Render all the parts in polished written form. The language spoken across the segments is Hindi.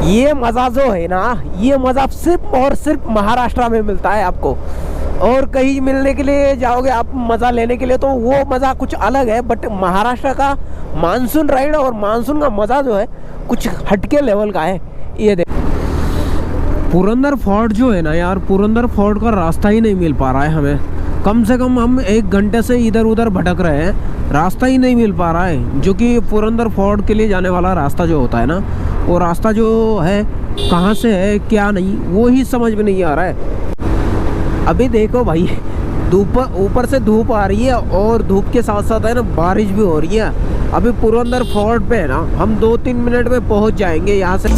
ये मज़ा जो है ना, ये मज़ा सिर्फ और सिर्फ महाराष्ट्र में मिलता है आपको। और कहीं मिलने के लिए जाओगे आप मज़ा लेने के लिए तो वो मज़ा कुछ अलग है, बट महाराष्ट्र का मानसून राइड और मानसून का मज़ा जो है कुछ हटके लेवल का है। ये देख पुरंदर फोर्ट जो है ना यार, पुरंदर फोर्ट का रास्ता ही नहीं मिल पा रहा है हमें। कम से कम हम 1 घंटे से इधर उधर भटक रहे हैं, रास्ता ही नहीं मिल पा रहा है। जो कि पुरंदर फोर्ट के लिए जाने वाला रास्ता जो होता है ना, वो रास्ता जो है कहाँ से है क्या नहीं, वो ही समझ में नहीं आ रहा है। अभी देखो भाई, धूप ऊपर से धूप आ रही है और धूप के साथ साथ है ना बारिश भी हो रही है। अभी पुरंदर फोर्ट पे है ना हम 2-3 मिनट में पहुँच जाएंगे यहाँ से।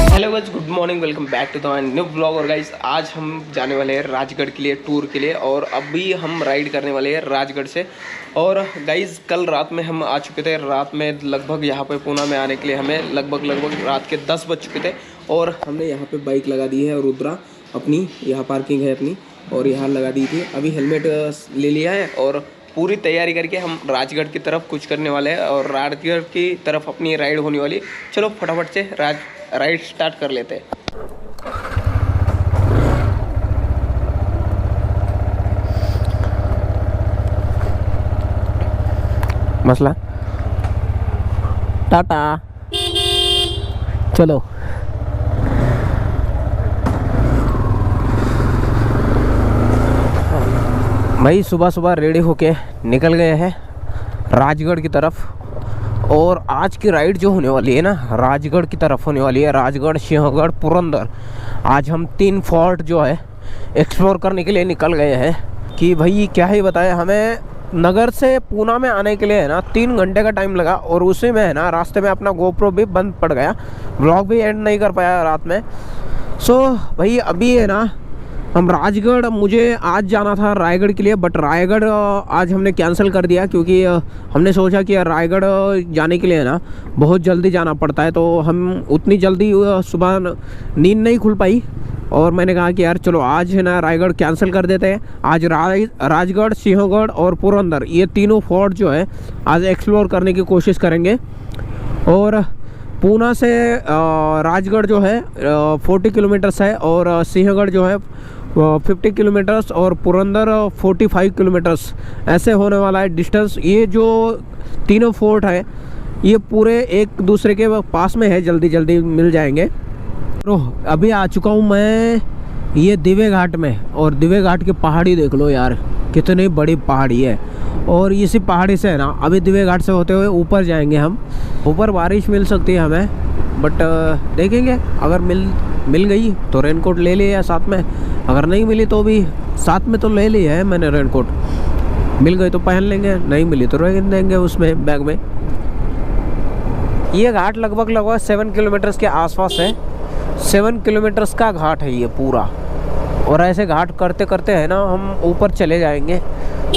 Hello guys, good morning, welcome back to the new blog. और गाइस आज हम जाने वाले हैं राजगढ़ के लिए, टूर के लिए। और अभी हम राइड करने वाले हैं राजगढ़ से। और गाइस कल रात में हम आ चुके थे, रात में लगभग यहाँ पे पूना में आने के लिए हमें लगभग रात के 10 बज चुके थे। और हमने यहाँ पे बाइक लगा दी है, रुद्रा अपनी, यहाँ पार्किंग है अपनी, और यहाँ लगा दी थी। अभी हेलमेट ले लिया है और पूरी तैयारी करके हम राजगढ़ की तरफ कुछ करने वाले हैं और राजगढ़ की तरफ अपनी राइड होने वाली। चलो फटाफट से राइड स्टार्ट कर लेते हैं। मसला टाटा, चलो। भाई सुबह सुबह रेडी होके निकल गए हैं राजगढ़ की तरफ। और आज की राइड जो होने वाली है ना, राजगढ़ की तरफ होने वाली है। राजगढ़, सिंहगढ़, पुरंदर। आज हम 3 फोर्ट जो है एक्सप्लोर करने के लिए निकल गए हैं। कि भाई क्या ही बताए, हमें नगर से पूना में आने के लिए है ना 3 घंटे का टाइम लगा। और उसी में है ना रास्ते में अपना गोप्रो भी बंद पड़ गया, व्लॉग भी एंड नहीं कर पाया रात में। सो भाई अभी है ना हम राजगढ़, मुझे आज जाना था रायगढ़ के लिए, बट रायगढ़ आज हमने कैंसिल कर दिया क्योंकि हमने सोचा कि यार रायगढ़ जाने के लिए ना बहुत जल्दी जाना पड़ता है, तो हम उतनी जल्दी सुबह नींद नहीं खुल पाई। और मैंने कहा कि यार चलो आज है ना रायगढ़ कैंसिल कर देते हैं। आज राजगढ़, सिंहगढ़ और पुरंदर, ये तीनों फोर्ट जो है आज एक्सप्लोर करने की कोशिश करेंगे। और पूना से राजगढ़ जो है 40 किलोमीटर्स है, और सिंहगढ़ जो है 50 किलोमीटर्स, और पुरंदर 45 किलोमीटर्स ऐसे होने वाला है डिस्टेंस। ये जो तीनों फोर्ट है ये पूरे एक दूसरे के पास में है, जल्दी जल्दी मिल जाएंगे। तो अभी आ चुका हूँ मैं ये दिवे घाट में। और दिवे घाट की पहाड़ी देख लो यार, कितनी बड़ी पहाड़ी है। और इसी पहाड़ी से है ना अभी दिवे घाट से होते हुए ऊपर जाएंगे हम। ऊपर बारिश मिल सकती है हमें, बट देखेंगे। अगर मिल गई तो रेनकोट ले लिया साथ में, अगर नहीं मिली तो भी साथ में तो ले लिया है मैंने रेनकोट। मिल गई तो पहन लेंगे, नहीं मिली तो रख देंगे उसमें बैग में। ये घाट लगभग 7 किलोमीटर्स के आसपास है। 7 किलोमीटर्स का घाट है ये पूरा। और ऐसे घाट करते करते है ना हम ऊपर चले जाएंगे,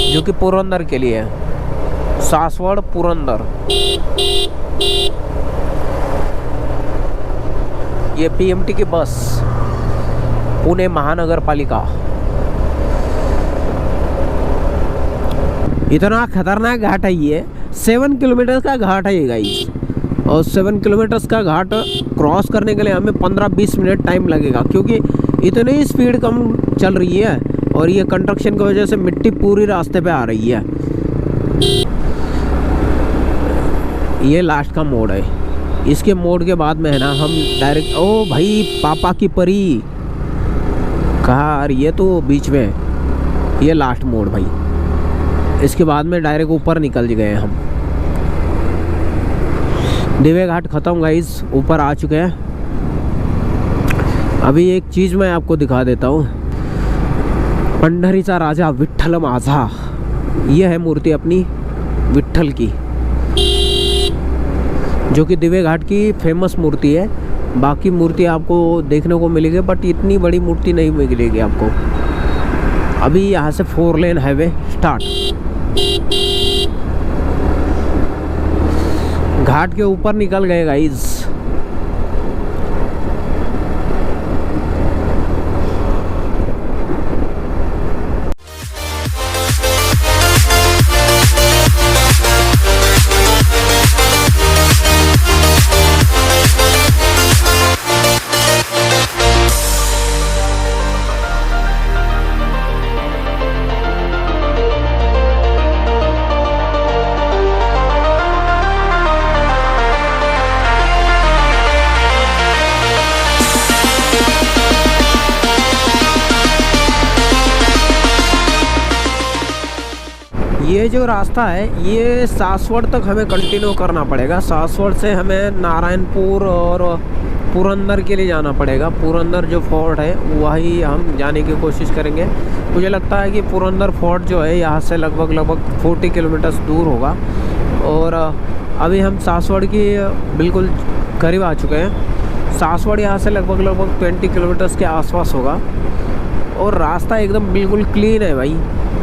जो कि पुरंदर के लिए है, सासवड़ पुरंदर। ये पीएमटी की बस, पुणे महानगर पालिका। इतना खतरनाक घाट है ये, 7 किलोमीटर का घाट है ये गाइस। और 7 किलोमीटर्स का घाट क्रॉस करने के लिए हमें 15-20 मिनट टाइम लगेगा, क्योंकि इतनी स्पीड कम चल रही है। और ये कंस्ट्रक्शन की वजह से मिट्टी पूरी रास्ते पे आ रही है। ये लास्ट का मोड़ है, इसके मोड़ के बाद में है ना हम डायरेक्ट, ओ भाई पापा की परी कहा, ये तो बीच में, ये लास्ट मोड़ भाई। इसके बाद में डायरेक्ट ऊपर निकल गए हम। दिवे घाट ख़त्म गाइस, ऊपर आ चुके हैं। अभी एक चीज़ मैं आपको दिखा देता हूँ। पंढरीचा राजा विठ्ठल माझा, ये है मूर्ति अपनी विठ्ठल की, जो कि दिवे घाट की फेमस मूर्ति है। बाकी मूर्ति आपको देखने को मिलेगी, बट इतनी बड़ी मूर्ति नहीं मिलेगी आपको। अभी यहाँ से 4 लेन हाईवे स्टार्ट। घाट के ऊपर निकल गए गाइस। ये जो रास्ता है ये सासवड़ तक हमें कंटिन्यू करना पड़ेगा। सासवड़ से हमें नारायणपुर और पुरंदर के लिए जाना पड़ेगा। पुरंदर जो फोर्ट है वही हम जाने की कोशिश करेंगे। मुझे लगता है कि पुरंदर फोर्ट जो है यहाँ से लगभग 40 किलोमीटर दूर होगा। और अभी हम सासवड़ की बिल्कुल करीब आ चुके हैं। सासवड़ यहाँ से लगभग 20 किलोमीटर्स के आसपास होगा। और रास्ता एकदम बिल्कुल क्लीन है भाई।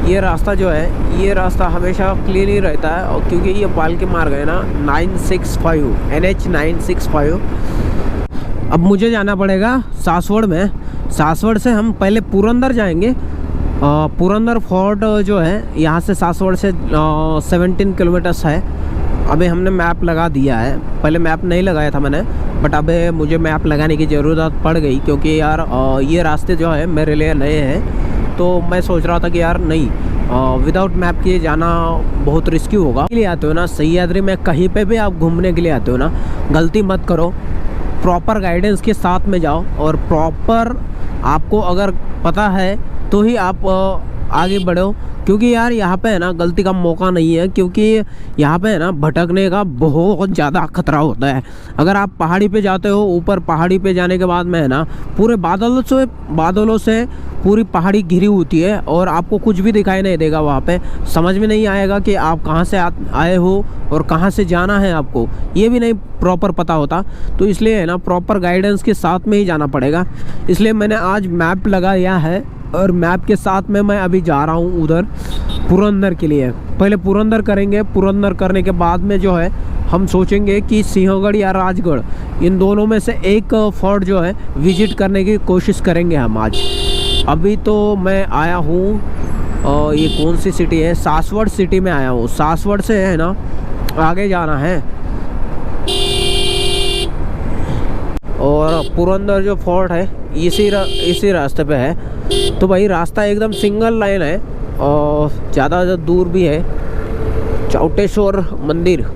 ये रास्ता जो है ये रास्ता हमेशा क्लीन ही रहता है। और क्योंकि ये पालकी मार्ग है ना 965 NH 965। अब मुझे जाना पड़ेगा सासवड़ में। सासवड़ से हम पहले पुरंदर जाएंगे। पुरंदर फोर्ट जो है यहाँ से सासवड़ से 17 किलोमीटर्स है। अभी हमने मैप लगा दिया है। पहले मैप नहीं लगाया था मैंने, बट अब मुझे मैप लगाने की ज़रूरत पड़ गई क्योंकि यार ये रास्ते जो है मेरे लिए नए हैं। तो मैं सोच रहा था कि यार नहीं, विदाउट मैप के जाना बहुत रिस्की होगा। के लिए आते हो ना सह्याद्री में, कहीं पे भी आप घूमने के लिए आते हो ना, गलती मत करो, प्रॉपर गाइडेंस के साथ में जाओ। और प्रॉपर आपको अगर पता है तो ही आप आगे बढ़ो। क्योंकि यार यहाँ पे है ना गलती का मौका नहीं है। क्योंकि यहाँ पे है ना भटकने का बहुत ज़्यादा खतरा होता है। अगर आप पहाड़ी पे जाते हो, ऊपर पहाड़ी पे जाने के बाद में है ना पूरे बादलों से पूरी पहाड़ी घिरी होती है और आपको कुछ भी दिखाई नहीं देगा। वहाँ पे समझ में नहीं आएगा कि आप कहाँ से आए हो और कहाँ से जाना है, आपको ये भी नहीं प्रॉपर पता होता। तो इसलिए है ना प्रॉपर गाइडेंस के साथ में ही जाना पड़ेगा। इसलिए मैंने आज मैप लगाया है और मैप के साथ में मैं अभी जा रहा हूँ उधर पुरंदर के लिए। पहले पुरंदर करेंगे। पुरंदर करने के बाद में जो है हम सोचेंगे कि सिंहगढ़ या राजगढ़, इन दोनों में से एक फोर्ट जो है विजिट करने की कोशिश करेंगे हम आज। अभी तो मैं आया हूँ, ये कौन सी सिटी है, सासवड़ सिटी में आया हूँ। सासवड़ से है ना आगे जाना है। और पुरंदर जो फोर्ट है इसी रास्ते पे है। तो भाई रास्ता एकदम सिंगल लाइन है और ज़्यादा दूर भी है। चौटेश्वर मंदिर।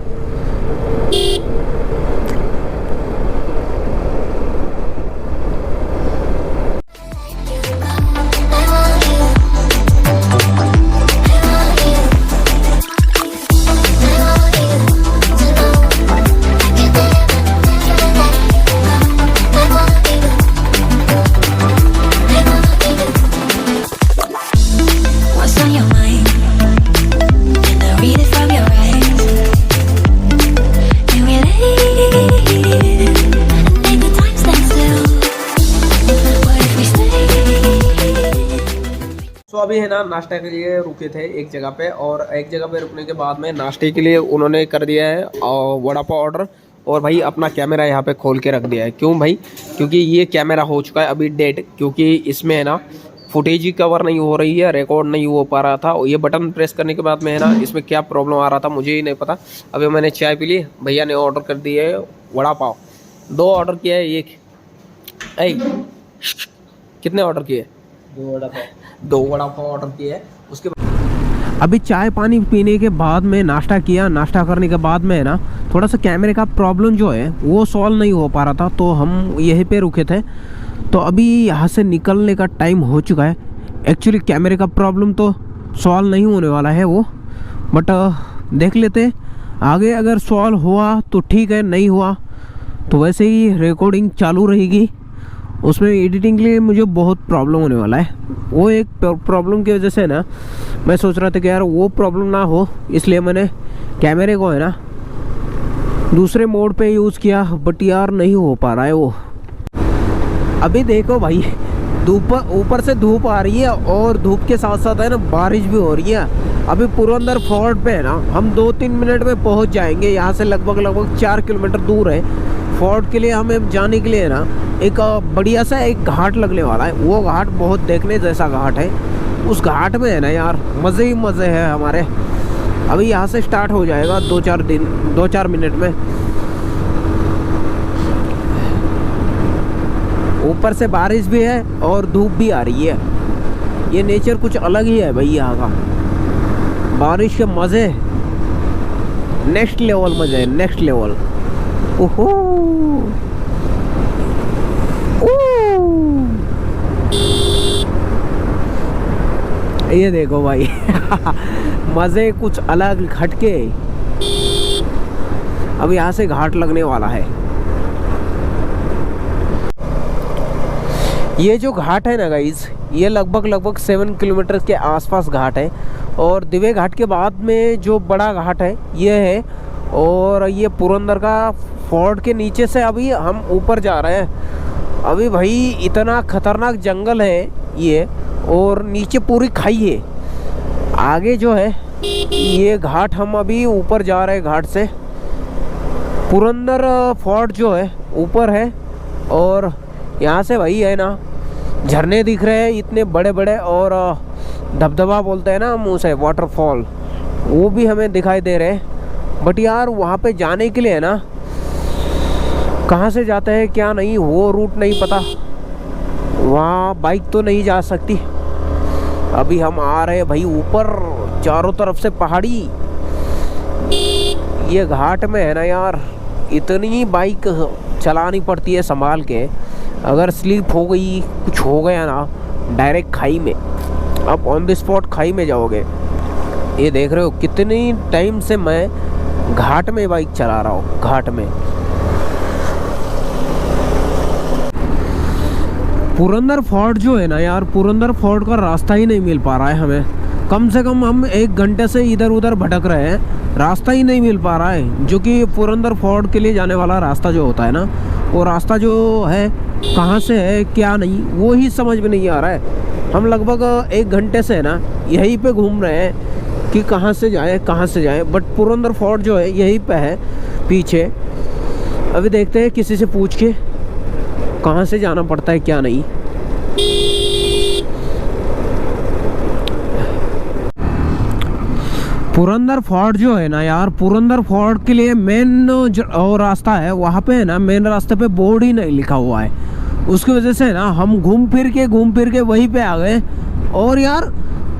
अभी है ना नाश्ता के लिए रुके थे एक जगह पे, और एक जगह पे रुकने के बाद में नाश्ते के लिए उन्होंने कर दिया है वड़ा पाव ऑर्डर। और भाई अपना कैमरा यहाँ पे खोल के रख दिया है। क्यों भाई? क्योंकि ये कैमरा हो चुका है अभी डेड। क्योंकि इसमें है ना फुटेज ही कवर नहीं हो रही है, रिकॉर्ड नहीं हो पा रहा था। ये बटन प्रेस करने के बाद में है ना इसमें क्या प्रॉब्लम आ रहा था मुझे ही नहीं पता। अभी मैंने चाय पी ली। भैया ने ऑर्डर कर दिए है वड़ा पाव। 2 ऑर्डर किया है। एक कितने ऑर्डर किए? 2 वड़ा पाव ऑर्डर किए है। उसके बाद अभी चाय पानी पीने के बाद में नाश्ता किया। नाश्ता करने के बाद में है ना थोड़ा सा कैमरे का प्रॉब्लम जो है वो सॉल्व नहीं हो पा रहा था, तो हम यहीं पे रुके थे। तो अभी यहाँ से निकलने का टाइम हो चुका है। एक्चुअली कैमरे का प्रॉब्लम तो सॉल्व नहीं होने वाला है वो, बट देख लेते आगे। अगर सॉल्व हुआ तो ठीक है, नहीं हुआ तो वैसे ही रिकॉर्डिंग चालू रहेगी। उसमें एडिटिंग के लिए मुझे बहुत प्रॉब्लम होने वाला है। वो एक प्रॉब्लम की वजह से ना मैं सोच रहा था कि यार वो प्रॉब्लम ना हो, इसलिए मैंने कैमरे को है ना दूसरे मोड पे यूज़ किया। बट यार नहीं हो पा रहा है वो। अभी देखो भाई धूप, ऊपर से धूप आ रही है और धूप के साथ साथ है ना बारिश भी हो रही है। अभी पुरंदर फोर्ट पे है ना हम 2-3 मिनट में पहुंच जाएंगे। यहाँ से लगभग 4 किलोमीटर दूर है। फोर्ट के लिए हमें जाने के लिए ना एक बढ़िया सा एक घाट लगने वाला है। वो घाट बहुत देखने जैसा घाट है। उस घाट में है ना यार मज़े ही मज़े हैं हमारे। अभी यहाँ से स्टार्ट हो जाएगा 2-4 मिनट में। ऊपर से बारिश भी है और धूप भी आ रही है। ये नेचर कुछ अलग ही है भाई यहाँ का। बारिश के मज़े नेक्स्ट लेवल मज़े है, नेक्स्ट लेवल। ओहो ये देखो भाई मज़े कुछ अलग हटके। अब यहाँ से घाट लगने वाला है। ये जो घाट है ना गाइस, ये लगभग 7 किलोमीटर के आसपास घाट है। और दिवे घाट के बाद में जो बड़ा घाट है ये है। और ये पुरंदर का फोर्ट के नीचे से अभी हम ऊपर जा रहे हैं। अभी भाई इतना खतरनाक जंगल है ये, और नीचे पूरी खाई है। आगे जो है ये घाट, हम अभी ऊपर जा रहे हैं घाट से। पुरंदर फोर्ट जो है ऊपर है, और यहाँ से भाई है ना झरने दिख रहे हैं इतने बड़े बड़े, और धबधबा बोलते हैं ना हम उसे, वाटरफॉल, वो भी हमें दिखाई दे रहे हैं। बट यार वहाँ पे जाने के लिए है ना, कहाँ से जाते हैं क्या नहीं, वो रूट नहीं पता। वहाँ बाइक तो नहीं जा सकती। अभी हम आ रहे हैं भाई ऊपर, चारों तरफ से पहाड़ी। ये घाट में है ना यार, इतनी बाइक चलानी पड़ती है संभाल के। अगर स्लिप हो गई, कुछ हो गया ना, डायरेक्ट खाई में, आप ऑन द स्पॉट खाई में जाओगे। ये देख रहे हो कितनी टाइम से मैं घाट में बाइक चला रहा हूँ, घाट में। पुरंदर फोर्ट जो है ना यार, पुरंदर फोर्ट का रास्ता ही नहीं मिल पा रहा है हमें। कम से कम हम 1 घंटे से इधर उधर भटक रहे हैं, रास्ता ही नहीं मिल पा रहा है। जो कि पुरंदर फोर्ट के लिए जाने वाला रास्ता जो होता है ना, वो रास्ता जो है कहाँ से है क्या नहीं, वो ही समझ में नहीं आ रहा है। हम लगभग 1 घंटे से है ना यहीं पे घूम रहे हैं कि कहाँ से जाए कहाँ से जाए। बट पुरंदर फोर्ट जो है यहीं पे है पीछे। अभी देखते हैं किसी से पूछ के कहाँ से जाना पड़ता है क्या नहीं। पुरंदर फोर्ट जो है ना यार, पुरंदर फोर्ट के लिए मेन जो और रास्ता है, वहाँ पे है ना मेन रास्ते पे बोर्ड ही नहीं लिखा हुआ है। उसकी वजह से ना हम घूम फिर के वहीं पे आ गए। और यार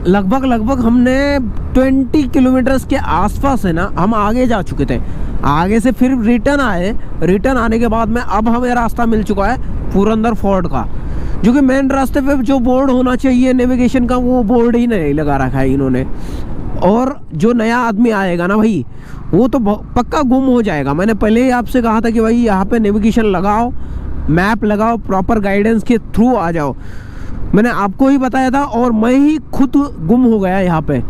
लगभग हमने 20 किलोमीटर्स के आसपास है ना हम आगे जा चुके थे। आगे से फिर रिटर्न आए, रिटर्न आने के बाद में अब हमें रास्ता मिल चुका है पुरंदर फोर्ट का। जो कि मेन रास्ते पे जो बोर्ड होना चाहिए नेविगेशन का, वो बोर्ड ही नहीं लगा रखा है इन्होंने। और जो नया आदमी आएगा ना भाई, वो तो पक्का गुम हो जाएगा। मैंने पहले ही आपसे कहा था कि भाई यहाँ पे नेविगेशन लगाओ, मैप लगाओ, प्रॉपर गाइडेंस के थ्रू आ जाओ। मैंने आपको ही बताया था, और मैं ही खुद गुम हो गया यहाँ पे।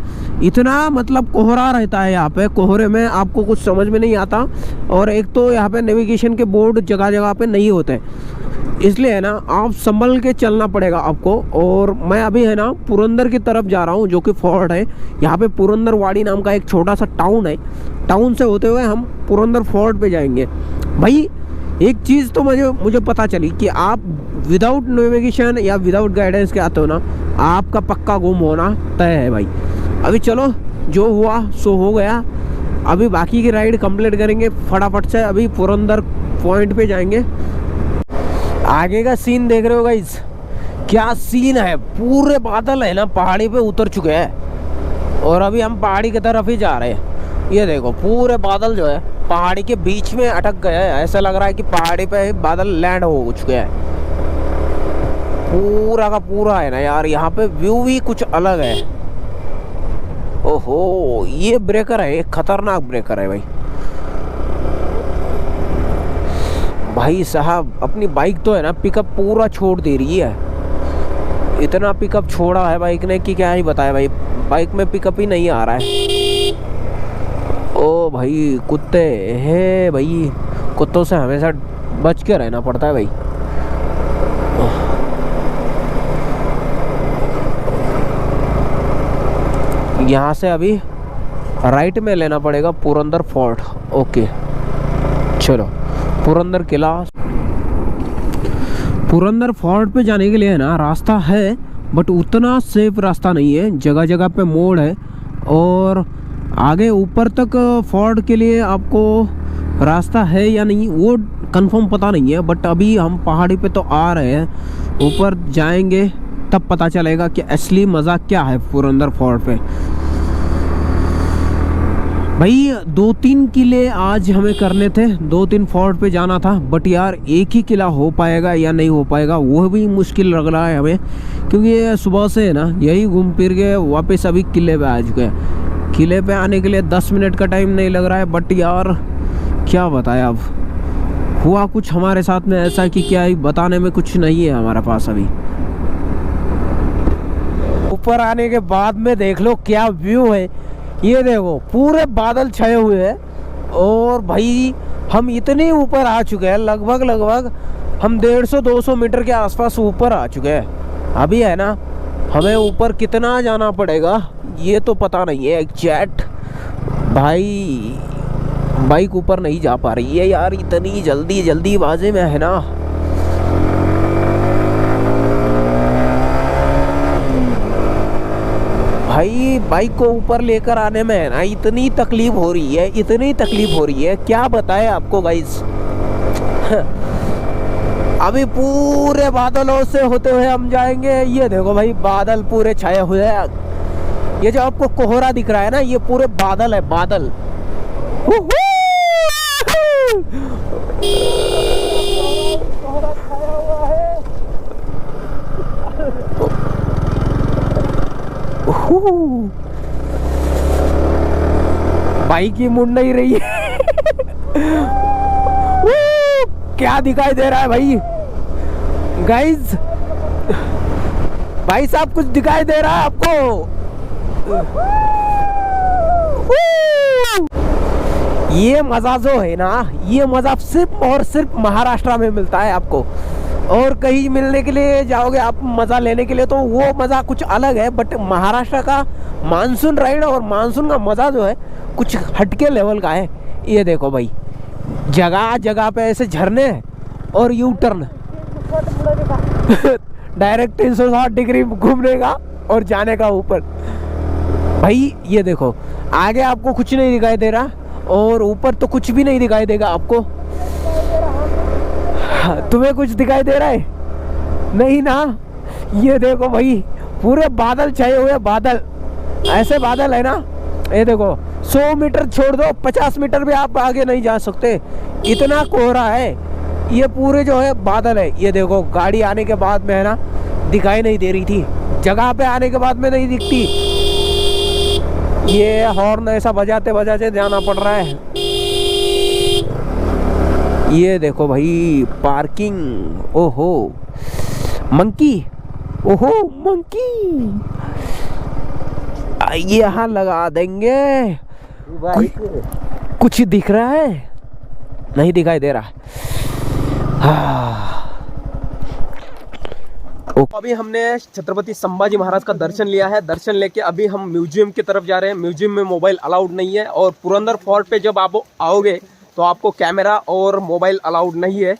इतना मतलब कोहरा रहता है यहाँ पे, कोहरे में आपको कुछ समझ में नहीं आता। और एक तो यहाँ पे नेविगेशन के बोर्ड जगह जगह पे नहीं होते, इसलिए है ना आप संभल के चलना पड़ेगा आपको। और मैं अभी है ना पुरंदर की तरफ जा रहा हूँ, जो कि फोर्ट है। यहाँ पे पुरंदरवाड़ी नाम का एक छोटा सा टाउन है। टाउन से होते हुए हम पुरंदर फोर्ट पे जाएंगे। भाई एक चीज़ तो मुझे पता चली कि आप विदाउट नेविगेशन या विदाउट गाइडेंस के आते हो ना, आपका पक्का गुम होना तय है भाई। अभी चलो, जो हुआ सो हो गया। अभी बाकी की राइड कंप्लीट करेंगे फटाफट से। अभी पुरंदर पॉइंट पे जाएंगे। आगे का सीन देख रहे हो गाइस, क्या सीन है। पूरे बादल है ना पहाड़ी पे उतर चुके हैं, और अभी हम पहाड़ी की तरफ ही जा रहे हैं। ये देखो पूरे बादल जो है पहाड़ी के बीच में अटक गए हैं। ऐसा लग रहा है कि पहाड़ी पे बादल लैंड हो चुके हैं। पूरा का पूरा है ना यार, यहाँ पे व्यू भी कुछ अलग है। ओहो, ये ब्रेकर है, एक खतरनाक ब्रेकर है भाई। भाई साहब अपनी बाइक तो है ना पिकअप पूरा छोड़ दे रही है। इतना पिकअप छोड़ा है बाइक ने कि क्या ही बताया भाई। बाइक में पिकअप ही नहीं आ रहा है। ओ भाई कुत्ते हैं भाई, कुत्तों से हमेशा बच के रहना पड़ता है भाई। यहाँ से अभी राइट में लेना पड़ेगा पुरंदर फोर्ट। ओके चलो, पुरंदर किला। पुरंदर फोर्ट पे जाने के लिए है ना रास्ता है, बट उतना सेफ रास्ता नहीं है। जगह जगह पे मोड़ है, और आगे ऊपर तक फोर्ट के लिए आपको रास्ता है या नहीं वो कंफर्म पता नहीं है। बट अभी हम पहाड़ी पे तो आ रहे हैं, ऊपर जाएंगे तब पता चलेगा कि असली मज़ा क्या है पुरंदर फोर्ट पे। भाई 2-3 किले आज हमें करने थे, 2-3 फोर्ट पे जाना था, बट यार एक ही किला हो पाएगा या नहीं हो पाएगा वो भी मुश्किल लग रहा है हमें, क्योंकि ये सुबह से है ना यही घूम फिर के वापस अभी किले पे आ चुके हैं। किले पे आने के लिए 10 मिनट का टाइम नहीं लग रहा है, बट यार क्या बताएं, अब हुआ कुछ हमारे साथ में ऐसा कि क्या ही बताने में कुछ नहीं है हमारे पास अभी। ऊपर आने के बाद में देख लो क्या व्यू है, ये देखो पूरे बादल छाए हुए हैं। और भाई हम इतने ऊपर आ चुके हैं, लगभग हम 150-200 मीटर के आसपास ऊपर आ चुके हैं। अभी है ना हमें ऊपर कितना जाना पड़ेगा ये तो पता नहीं है एग्जैक्ट। भाई बाइक ऊपर नहीं जा पा रही है यार, इतनी जल्दीबाजी में है ना। भाई बाइक को ऊपर लेकर आने में है ना इतनी तकलीफ हो रही है, क्या बताएं आपको गाइस। अभी पूरे बादलों से होते हुए हम जाएंगे। ये देखो भाई बादल पूरे छाए हुए हैं, ये जो आपको कोहरा दिख रहा है ना ये पूरे बादल है, बादल। कोहरा छाया हुआ है। बाइक ही मुड़ नहीं रही है। क्या दिखाई दे रहा है भाई गाइस, भाई साहब कुछ दिखाई दे रहा है आपको? ये मजा जो है ना, ये मजा सिर्फ और सिर्फ महाराष्ट्र में मिलता है आपको। और कहीं मिलने के लिए जाओगे आप मज़ा लेने के लिए तो वो मज़ा कुछ अलग है, बट महाराष्ट्र का मानसून राइड और मानसून का मज़ा जो है कुछ हटके लेवल का है। ये देखो भाई जगह जगह पे ऐसे झरने और यू टर्न डायरेक्ट 360 डिग्री घूमने का और जाने का ऊपर। भाई ये देखो आगे आपको कुछ नहीं दिखाई दे रहा और ऊपर तो कुछ भी नहीं दिखाई देगा आपको। तुम्हें कुछ दिखाई दे रहा है? नहीं ना। ये देखो भाई पूरे बादल छाए हुए, बादल ऐसे बादल है ना। ये देखो 100 मीटर छोड़ दो, 50 मीटर भी आप आगे नहीं जा सकते, इतना कोहरा है। ये पूरे जो है बादल है। ये देखो गाड़ी आने के बाद में है ना दिखाई नहीं दे रही थी, जगह पे आने के बाद में नहीं दिखती। ये हॉर्न ऐसा बजाते बजाते जाना पड़ रहा है। ये देखो भाई पार्किंग, ओहो मंकी, ओहो मंकी, यहाँ लगा देंगे। कुछ दिख रहा है? नहीं दिखाई दे रहा। अभी हमने छत्रपति संभाजी महाराज का दर्शन लिया है। दर्शन लेके अभी हम म्यूजियम की तरफ जा रहे हैं। म्यूजियम में मोबाइल अलाउड नहीं है और पुरंदर फोर्ट पे जब आप आओगे तो आपको कैमरा और मोबाइल अलाउड नहीं है।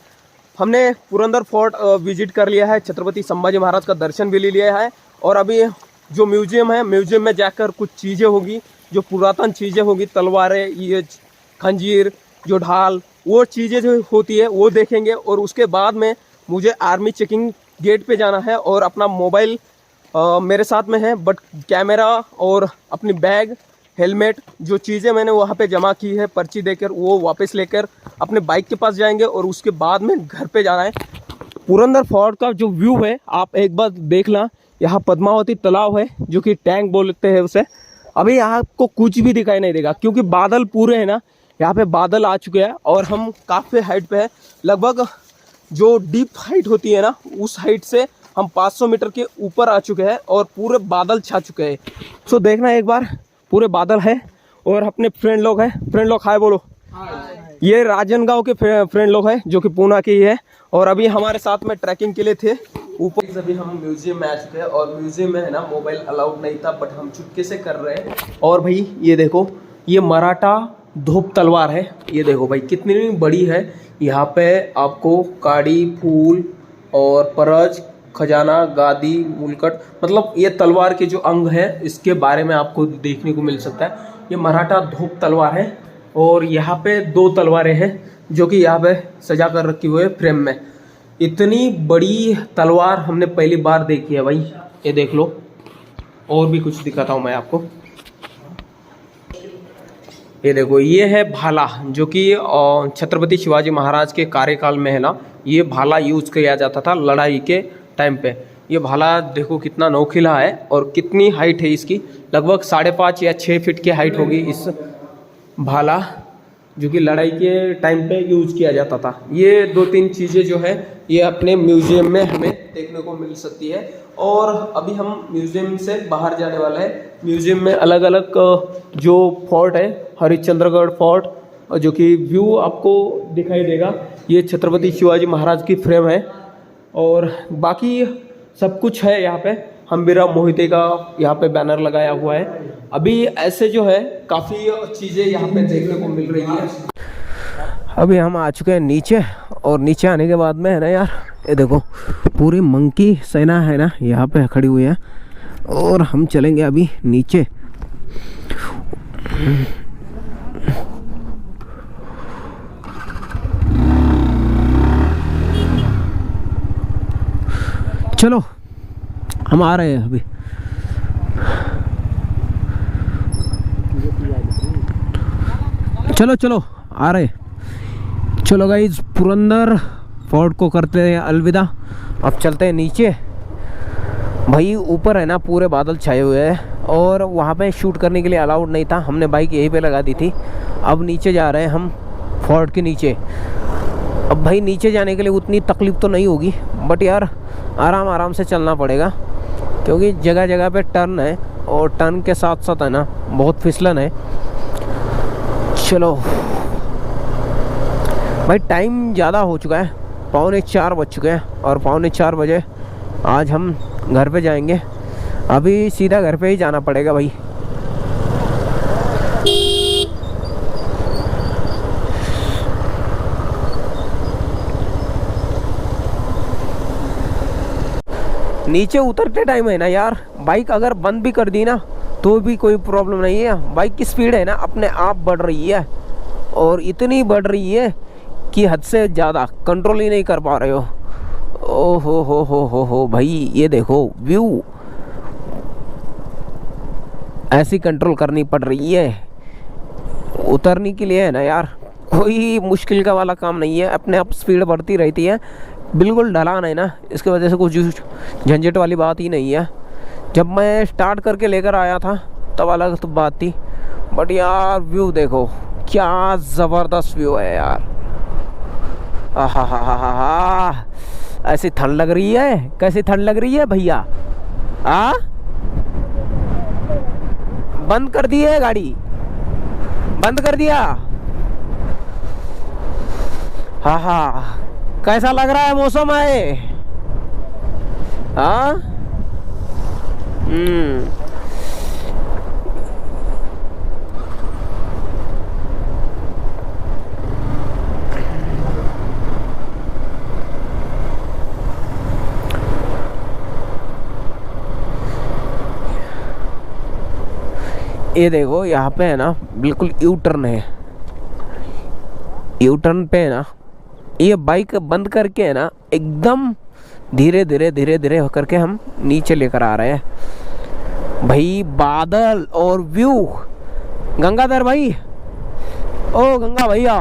हमने पुरंदर फोर्ट विजिट कर लिया है, छत्रपति संभाजी महाराज का दर्शन भी ले लिया है। और अभी जो म्यूजियम है, म्यूजियम में जाकर कुछ चीज़ें होगी जो पुरातन चीज़ें होगी, तलवारें, ये खंजीर, जो ढाल, वो चीज़ें जो होती है वो देखेंगे। और उसके बाद में मुझे आर्मी चेकिंग गेट पे जाना है और अपना मोबाइल मेरे साथ में है, बट कैमरा और अपनी बैग, हेलमेट, जो चीज़ें मैंने वहाँ पे जमा की है पर्ची देकर, वो वापस लेकर अपने बाइक के पास जाएंगे और उसके बाद में घर पे जाना है। पुरंदर फोर्ट का जो व्यू है आप एक बार देखना। यहाँ पद्मावती तालाब है जो कि टैंक बोलते हैं उसे। अभी यहाँ आपको कुछ भी दिखाई नहीं देगा क्योंकि बादल पूरे हैं ना, यहाँ पे बादल आ चुके हैं और हम काफ़ी हाइट पे है। लगभग जो डीप हाइट होती है ना उस हाइट से हम 500 मीटर के ऊपर आ चुके हैं और पूरे बादल छा चुके हैं। सो देखना एक बार, पूरे बादल है और अपने फ्रेंड लोग हैं। फ्रेंड लोग हाय बोलो। ये राजनगांव के फ्रेंड लोग हैं जो कि पूना के ही है और अभी हमारे साथ में ट्रैकिंग के लिए थे ऊपर। अभी हम म्यूजियम में आ चुके हैं और म्यूजियम में है ना मोबाइल अलाउड नहीं था, बट हम चुपके से कर रहे हैं। और भाई ये देखो, ये मराठा धूप तलवार है। ये देखो भाई कितनी बड़ी है। यहाँ पे आपको काड़ी, फूल और परज, खजाना, गादी, मुलकट, मतलब ये तलवार के जो अंग है इसके बारे में आपको देखने को मिल सकता है। ये मराठा धूप तलवार है और यहाँ पे 2 तलवारें हैं जो कि यहाँ पे सजा कर रखी हुई है फ्रेम में। इतनी बड़ी तलवार हमने पहली बार देखी है भाई। ये देख लो, और भी कुछ दिखाता हूँ मैं आपको। ये देखो, ये है भाला, जो कि छत्रपति शिवाजी महाराज के कार्यकाल में है ना, ये भाला यूज किया जाता था लड़ाई के टाइम पे। ये भाला देखो कितना नोखिला है और कितनी हाइट है इसकी, लगभग 5.5 या 6 फीट की हाइट होगी इस भाला, जो कि लड़ाई के टाइम पे यूज किया जाता था। ये 2-3 चीज़ें जो है ये अपने म्यूजियम में हमें देखने को मिल सकती है। और अभी हम म्यूजियम से बाहर जाने वाले हैं। म्यूजियम में अलग अलग जो फोर्ट है, हरिश्चंद्रगढ़ फोर्ट, जो कि व्यू आपको दिखाई देगा, ये छत्रपति शिवाजी महाराज की फ्रेम है और बाकी सब कुछ है यहाँ पे। हम्बीराव मोहिते का यहाँ पे बैनर लगाया हुआ है। अभी ऐसे जो है काफ़ी चीज़ें यहाँ पे देखने को मिल रही है। अभी हम आ चुके हैं नीचे, और नीचे आने के बाद में है ना यार, ये देखो पूरी मंकी सेना है ना यहाँ पे खड़ी हुई है, और हम चलेंगे अभी नीचे। चलो हम आ रहे हैं अभी। चलो चलो आ रहे। चलो गाइस, पुरंदर फोर्ट को करते हैं अलविदा। अब चलते हैं नीचे। भाई ऊपर है ना पूरे बादल छाए हुए हैं और वहाँ पे शूट करने के लिए अलाउड नहीं था, हमने बाइक यहीं पे लगा दी थी। अब नीचे जा रहे हैं हम फोर्ट के नीचे। अब भाई नीचे जाने के लिए उतनी तकलीफ़ तो नहीं होगी, बट यार आराम आराम से चलना पड़ेगा, क्योंकि जगह जगह पे टर्न है और टर्न के साथ साथ है ना बहुत फिसलन है। चलो भाई, टाइम ज़्यादा हो चुका है, 3:45 बज चुके हैं, और 3:45 बजे आज हम घर पे जाएंगे। अभी सीधा घर पे ही जाना पड़ेगा भाई। नीचे उतरते टाइम है ना यार, बाइक अगर बंद भी कर दी ना तो भी कोई प्रॉब्लम नहीं है। बाइक की स्पीड है ना अपने आप बढ़ रही है, और इतनी बढ़ रही है कि हद से ज़्यादा कंट्रोल ही नहीं कर पा रहे हो। ओ हो भाई, ये देखो व्यू, ऐसी कंट्रोल करनी पड़ रही है। उतरने के लिए है ना यार, कोई मुश्किल का वाला काम नहीं है, अपने आप स्पीड बढ़ती रहती है। बिल्कुल ढलान है ना, इसके वजह से कुछ झंझट वाली बात ही नहीं है। जब मैं स्टार्ट करके लेकर आया था तब अलग तो बात थी, बट यार व्यू देखो क्या ज़बरदस्त व्यू है यार। आहा, ऐसी ठंड लग रही है। कैसी ठंड लग रही है भैया? बंद कर दी है गाड़ी, बंद कर दिया। हाँ, कैसा लग रहा है मौसम है? हाँ, ये देखो यहाँ पे है ना बिल्कुल यू टर्न है। यू टर्न पे है ना, ये बाइक बंद करके है ना एकदम धीरे धीरे होकर के हम नीचे लेकर आ रहे हैं। भाई बादल और व्यू, गंगाधर भाई, ओ गंगा भैया,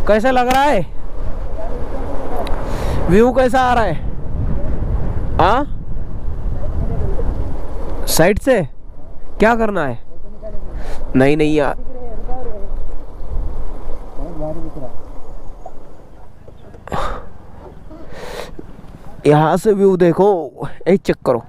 कैसा लग रहा है व्यू? कैसा आ रहा है? साइड से क्या करना है? नहीं यार, यहाँ से व्यू देखो, एक चेक करो।